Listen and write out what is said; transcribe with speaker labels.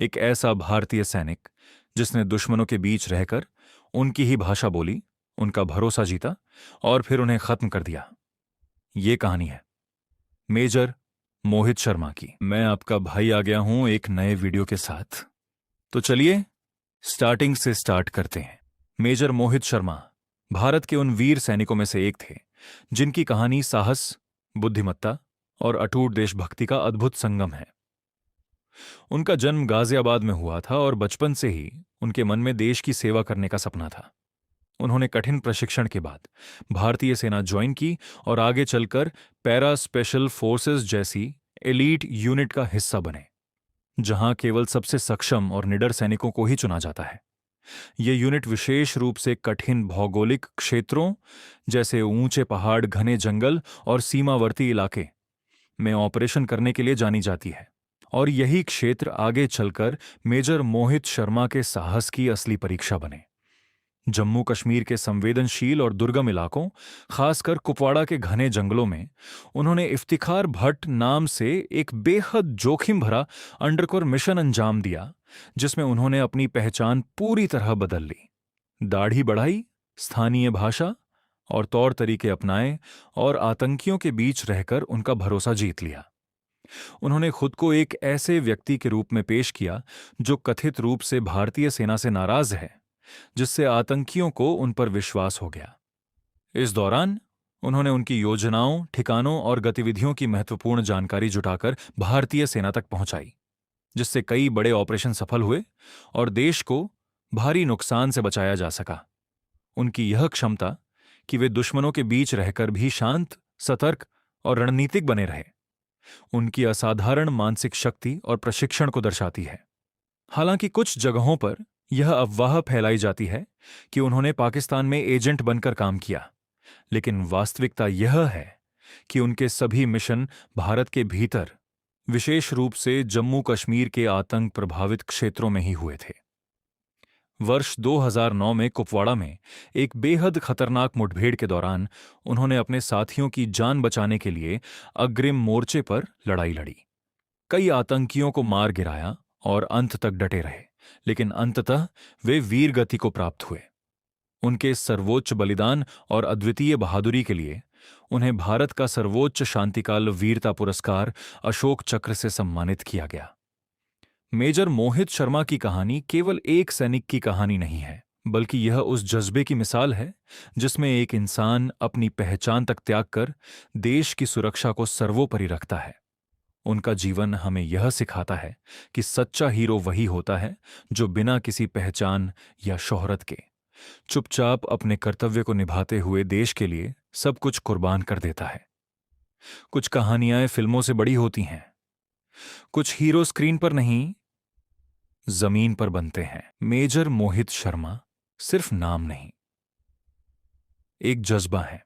Speaker 1: एक ऐसा भारतीय सैनिक जिसने दुश्मनों के बीच रहकर उनकी ही भाषा बोली, उनका भरोसा जीता और फिर उन्हें खत्म कर दिया। ये कहानी है मेजर मोहित शर्मा की। मैं आपका भाई आ गया हूं एक नए वीडियो के साथ। तो चलिए स्टार्टिंग से स्टार्ट करते हैं। मेजर मोहित शर्मा भारत के उन वीर सैनिकों में से एक थे जिनकी कहानी साहस, बुद्धिमत्ता और अटूट देशभक्ति का अद्भुत संगम है। उनका जन्म गाजियाबाद में हुआ था और बचपन से ही उनके मन में देश की सेवा करने का सपना था। उन्होंने कठिन प्रशिक्षण के बाद भारतीय सेना ज्वाइन की और आगे चलकर पैरा स्पेशल फोर्सेस जैसी एलीट यूनिट का हिस्सा बने, जहां केवल सबसे सक्षम और निडर सैनिकों को ही चुना जाता है। ये यूनिट विशेष रूप से कठिन भौगोलिक क्षेत्रों जैसे ऊंचे पहाड़, घने जंगल और सीमावर्ती इलाके में ऑपरेशन करने के लिए जानी जाती है। और यही क्षेत्र आगे चलकर मेजर मोहित शर्मा के साहस की असली परीक्षा बने। जम्मू कश्मीर के संवेदनशील और दुर्गम इलाकों, खासकर कुपवाड़ा के घने जंगलों में उन्होंने इफ्तिखार भट्ट नाम से एक बेहद जोखिम भरा अंडरकोर मिशन अंजाम दिया, जिसमें उन्होंने अपनी पहचान पूरी तरह बदल ली। दाढ़ी बढ़ाई, स्थानीय भाषा और तौर तरीके अपनाए और आतंकियों के बीच रहकर उनका भरोसा जीत लिया। उन्होंने खुद को एक ऐसे व्यक्ति के रूप में पेश किया जो कथित रूप से भारतीय सेना से नाराज है, जिससे आतंकियों को उन पर विश्वास हो गया। इस दौरान उन्होंने उनकी योजनाओं, ठिकानों और गतिविधियों की महत्वपूर्ण जानकारी जुटाकर भारतीय सेना तक पहुंचाई, जिससे कई बड़े ऑपरेशन सफल हुए और देश को भारी नुकसान से बचाया जा सका। उनकी यह क्षमता कि वे दुश्मनों के बीच रहकर भी शांत, सतर्क और रणनीतिक बने रहे, उनकी असाधारण मानसिक शक्ति और प्रशिक्षण को दर्शाती है। हालांकि कुछ जगहों पर यह अफवाह फैलाई जाती है कि उन्होंने पाकिस्तान में एजेंट बनकर काम किया, लेकिन वास्तविकता यह है कि उनके सभी मिशन भारत के भीतर, विशेष रूप से जम्मू कश्मीर के आतंक प्रभावित क्षेत्रों में ही हुए थे। वर्ष 2009 में कुपवाड़ा में एक बेहद खतरनाक मुठभेड़ के दौरान उन्होंने अपने साथियों की जान बचाने के लिए अग्रिम मोर्चे पर लड़ाई लड़ी, कई आतंकियों को मार गिराया और अंत तक डटे रहे, लेकिन अंततः वे वीर गति को प्राप्त हुए। उनके सर्वोच्च बलिदान और अद्वितीय बहादुरी के लिए उन्हें भारत का सर्वोच्च शांतिकाल वीरता पुरस्कार अशोक चक्र से सम्मानित किया गया। मेजर मोहित शर्मा की कहानी केवल एक सैनिक की कहानी नहीं है, बल्कि यह उस जज्बे की मिसाल है जिसमें एक इंसान अपनी पहचान तक त्याग कर देश की सुरक्षा को सर्वोपरि रखता है। उनका जीवन हमें यह सिखाता है कि सच्चा हीरो वही होता है जो बिना किसी पहचान या शोहरत के चुपचाप अपने कर्तव्य को निभाते हुए देश के लिए सब कुछ कुर्बान कर देता है। कुछ कहानियां फिल्मों से बड़ी होती हैं, कुछ हीरो स्क्रीन पर नहीं, जमीन पर बनते हैं। मेजर मोहित शर्मा सिर्फ नाम नहीं, एक जज्बा है,